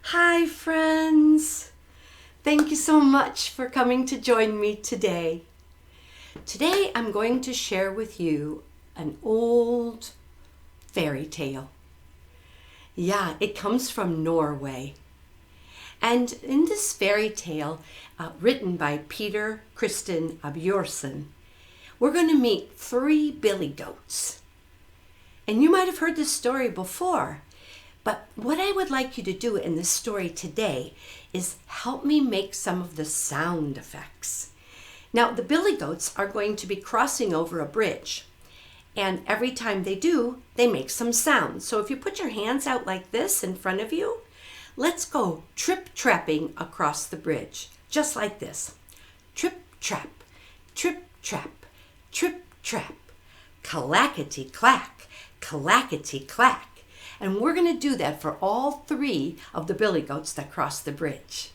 Hi, friends. Thank you so much for coming to join me today. Today, I'm going to share with you an old fairy tale. Yeah, it comes from Norway. And in this fairy tale, written by Peter Kristen Bjorsen, we're going to meet three billy goats. And you might have heard this story before. But what I would like you to do in this story today is help me make some of the sound effects. Now, the billy goats are going to be crossing over a bridge. And every time they do, they make some sounds. So if you put your hands out like this in front of you, let's go trip-trapping across the bridge. Just like this. Trip-trap, trip-trap, trip-trap, clackety-clack, clackety-clack. And we're going to do that for all three of the billy goats that cross the bridge.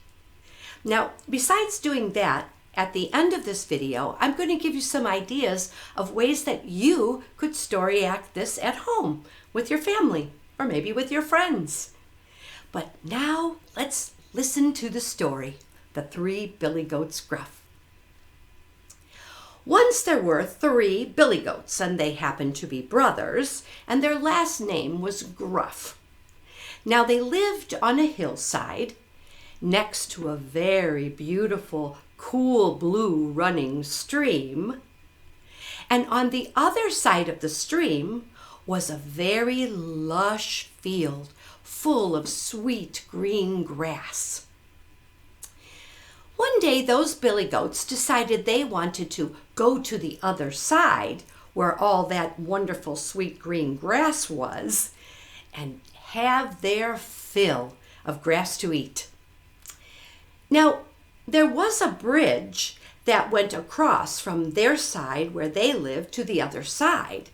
Now, besides doing that, at the end of this video, I'm going to give you some ideas of ways that you could story act this at home with your family or maybe with your friends. But now let's listen to the story, The Three Billy Goats Gruff. Once there were three billy goats, and they happened to be brothers, and their last name was Gruff. Now they lived on a hillside next to a very beautiful, cool blue running stream. And on the other side of the stream was a very lush field full of sweet green grass. One day, those billy goats decided they wanted to go to the other side where all that wonderful sweet green grass was and have their fill of grass to eat. Now, there was a bridge that went across from their side where they lived to the other side.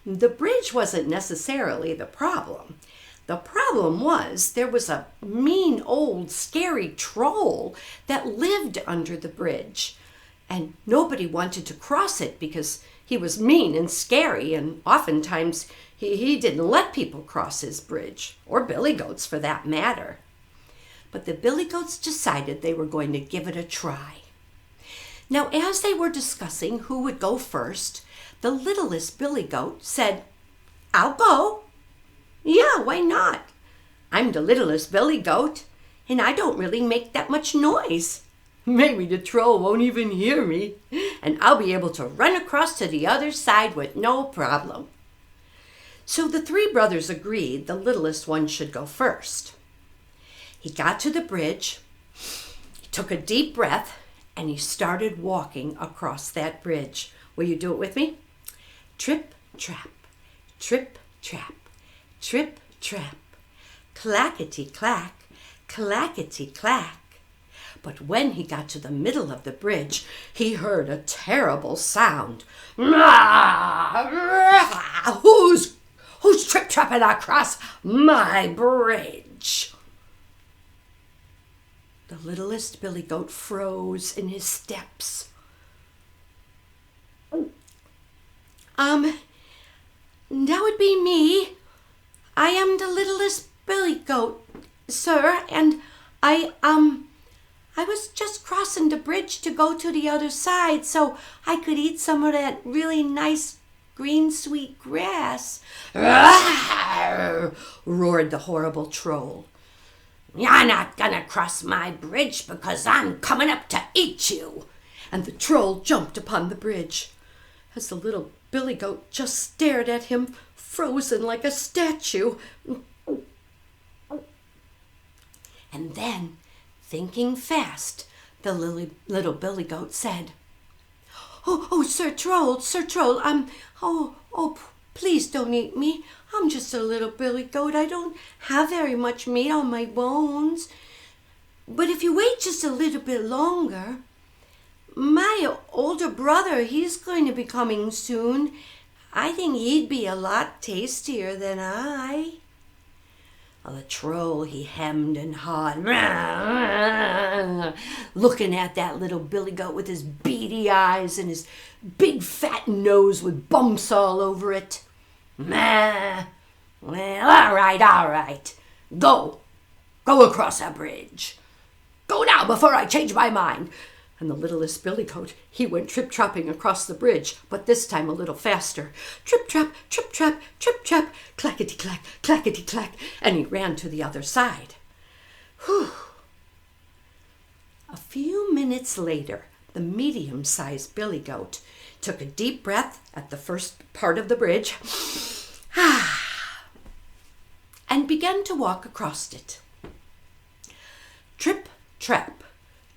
The bridge wasn't necessarily the problem. The problem was there was a mean old scary troll that lived under the bridge, and nobody wanted to cross it because he was mean and scary, and oftentimes he didn't let people cross his bridge, or billy goats for that matter. But the billy goats decided they were going to give it a try. Now, as they were discussing who would go first, the littlest billy goat said, "I'll go." "Yeah, why not? I'm the littlest billy goat, and I don't really make that much noise. Maybe the troll won't even hear me, and I'll be able to run across to the other side with no problem." So the three brothers agreed the littlest one should go first. He got to the bridge, he took a deep breath, and he started walking across that bridge. Will you do it with me? Trip, trap, trip, trap. Trip, trap, clackety-clack, clackety-clack. But when he got to the middle of the bridge, he heard a terrible sound. Who's trip-trapping across my bridge? The littlest billy goat froze in his steps. That would be me. I am the littlest billy goat, sir, and I was just crossing the bridge to go to the other side so I could eat some of that really nice green sweet grass. "Rawr!" roared the horrible troll. "You're not gonna cross my bridge because I'm coming up to eat you." And the troll jumped upon the bridge. As the little billy goat just stared at him, frozen like a statue. And then, thinking fast, the little billy goat said, Oh, Sir Troll, please don't eat me. I'm just a little billy goat. I don't have very much meat on my bones. But if you wait just a little bit longer, my older brother, he's going to be coming soon. I think he'd be a lot tastier than I." Well, the troll, he hemmed and hawed, looking at that little billy goat with his beady eyes and his big fat nose with bumps all over it. "Well, all right. Go. Go across a bridge. Go now before I change my mind. And the littlest billy goat, he went trip-tropping across the bridge, but this time a little faster. Trip-trap, trip-trap, trip-trap, clackety-clack, clackety-clack, and he ran to the other side. Whew. A few minutes later, the medium-sized billy goat took a deep breath at the first part of the bridge and began to walk across it. Trip-trap,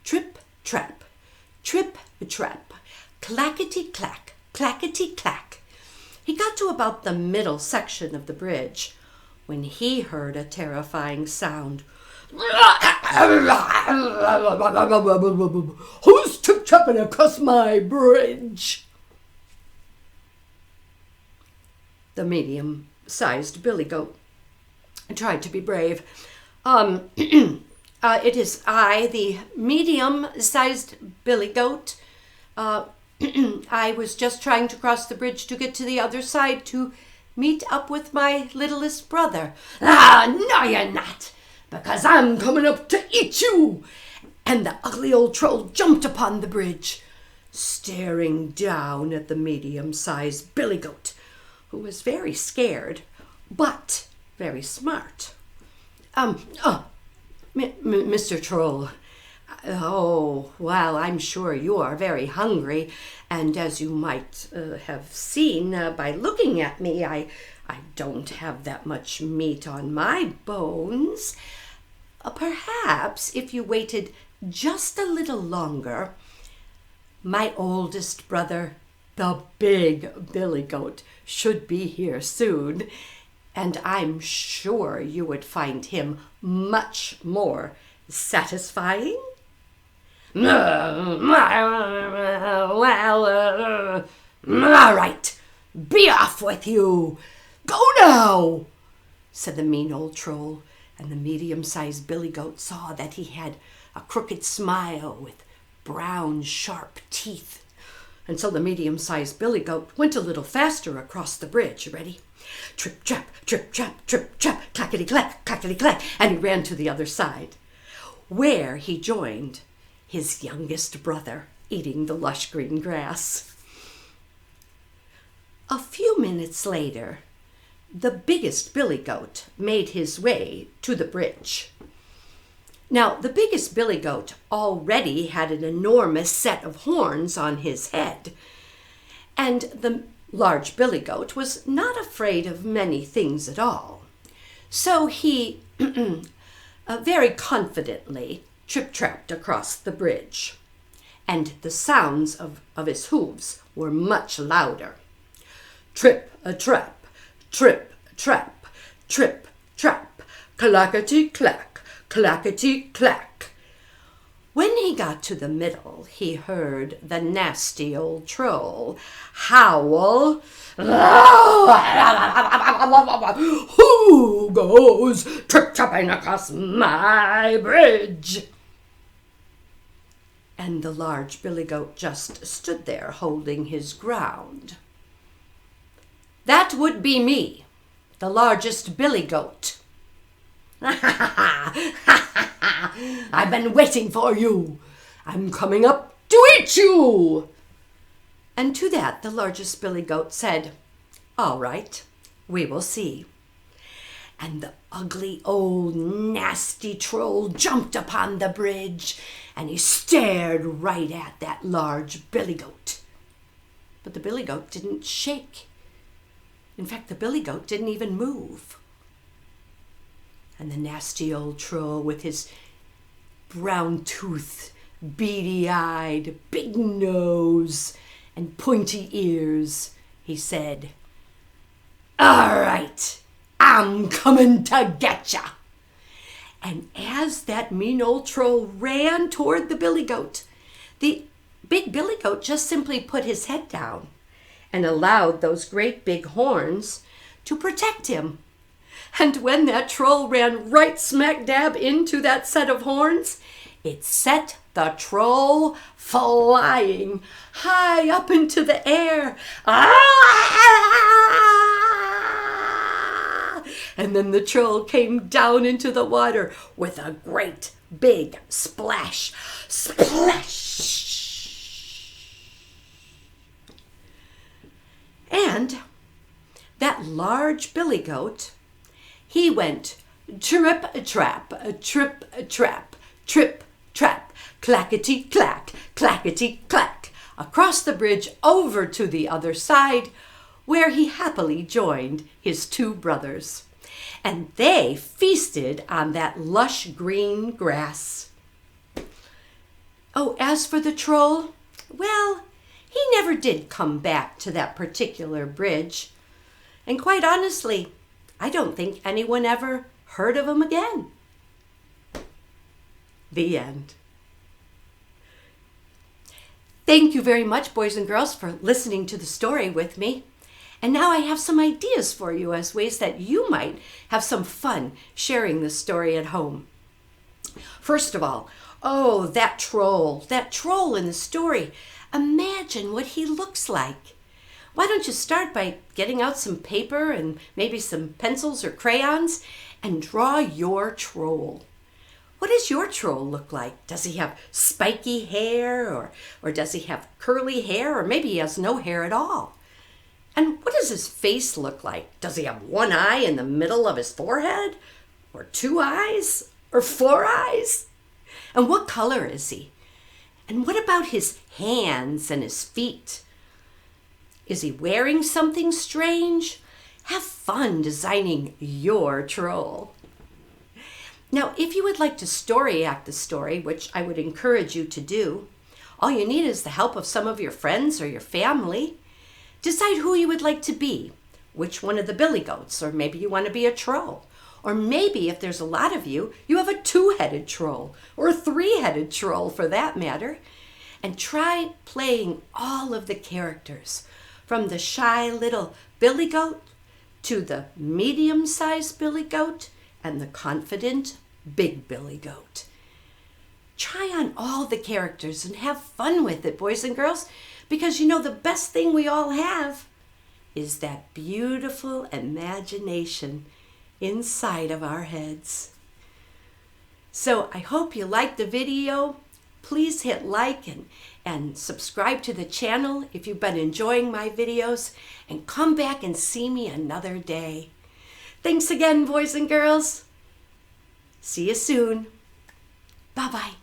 trip-trap, trip-trap, clackety-clack, clackety-clack. He got to about the middle section of the bridge when he heard a terrifying sound. Who's trip-trapping across my bridge? The medium-sized billy goat tried to be brave. It is I, the medium-sized billy goat. I was just trying to cross the bridge to get to the other side to meet up with my littlest brother. No, you're not, because I'm coming up to eat you. And the ugly old troll jumped upon the bridge, staring down at the medium-sized billy goat, who was very scared, but very smart. Mr. Troll, oh, well, I'm sure you are very hungry, and as you might have seen by looking at me, I don't have that much meat on my bones. Perhaps if you waited just a little longer, my oldest brother, the big billy goat, should be here soon, and I'm sure you would find him much more satisfying. Well, all right, be off with you. Go now, said the mean old troll, and the medium-sized billy goat saw that he had a crooked smile with brown, sharp teeth. And so the medium-sized billy goat went a little faster across the bridge. You ready? Trip-trap, trip-trap, trip-trap, clackety-clack, clackety-clack, and he ran to the other side, where he joined his youngest brother eating the lush green grass. A few minutes later, the biggest billy goat made his way to the bridge. Now, the biggest billy goat already had an enormous set of horns on his head, and the large billy goat was not afraid of many things at all. So he very confidently trip-trapped across the bridge, and the sounds of his hooves were much louder. Trip-a-trap, trip-trap, trip-trap, clackety-clack, clackety-clack. When he got to the middle, he heard the nasty old troll howl. Who goes trip-trapping across my bridge? And the large billy goat just stood there holding his ground. That would be me, the largest billy goat. I've been waiting for you. I'm coming up to eat you. And to that the largest billy goat said, all right, we will see. And the ugly old nasty troll jumped upon the bridge, and he stared right at that large billy goat. But the billy goat didn't shake. In fact, the billy goat didn't even move. And the nasty old troll, with his brown-toothed, beady-eyed, big nose, and pointy ears, he said, all right, I'm coming to get ya. And as that mean old troll ran toward the billy goat, the big billy goat just simply put his head down and allowed those great big horns to protect him. And when that troll ran right smack dab into that set of horns, it set the troll flying high up into the air. Ah! And then the troll came down into the water with a great big splash. Splash! And that large billy goat, he went trip-a-trap, trip-a-trap, trip-trap, clackety-clack, clackety-clack, across the bridge over to the other side, where he happily joined his two brothers. And they feasted on that lush green grass. Oh, as for the troll, well, he never did come back to that particular bridge. And quite honestly, I don't think anyone ever heard of him again. The end. Thank you very much, boys and girls, for listening to the story with me. And now I have some ideas for you as ways that you might have some fun sharing the story at home. First of all, oh, that troll in the story. Imagine what he looks like. Why don't you start by getting out some paper and maybe some pencils or crayons and draw your troll. What does your troll look like? Does he have spiky hair or does he have curly hair, or maybe he has no hair at all? And what does his face look like? Does he have one eye in the middle of his forehead? Or two eyes? Or four eyes? And what color is he? And what about his hands and his feet? Is he wearing something strange? Have fun designing your troll. Now, if you would like to story act the story, which I would encourage you to do, all you need is the help of some of your friends or your family. Decide who you would like to be, which one of the billy goats, or maybe you want to be a troll. Or maybe if there's a lot of you, you have a two-headed troll, or a three-headed troll for that matter. And try playing all of the characters, from the shy little billy goat to the medium-sized billy goat and the confident big billy goat. Try on all the characters and have fun with it, boys and girls, because you know the best thing we all have is that beautiful imagination inside of our heads. So I hope you liked the video. Please hit like and subscribe to the channel if you've been enjoying my videos, and come back and see me another day. Thanks again, boys and girls. See you soon. Bye-bye.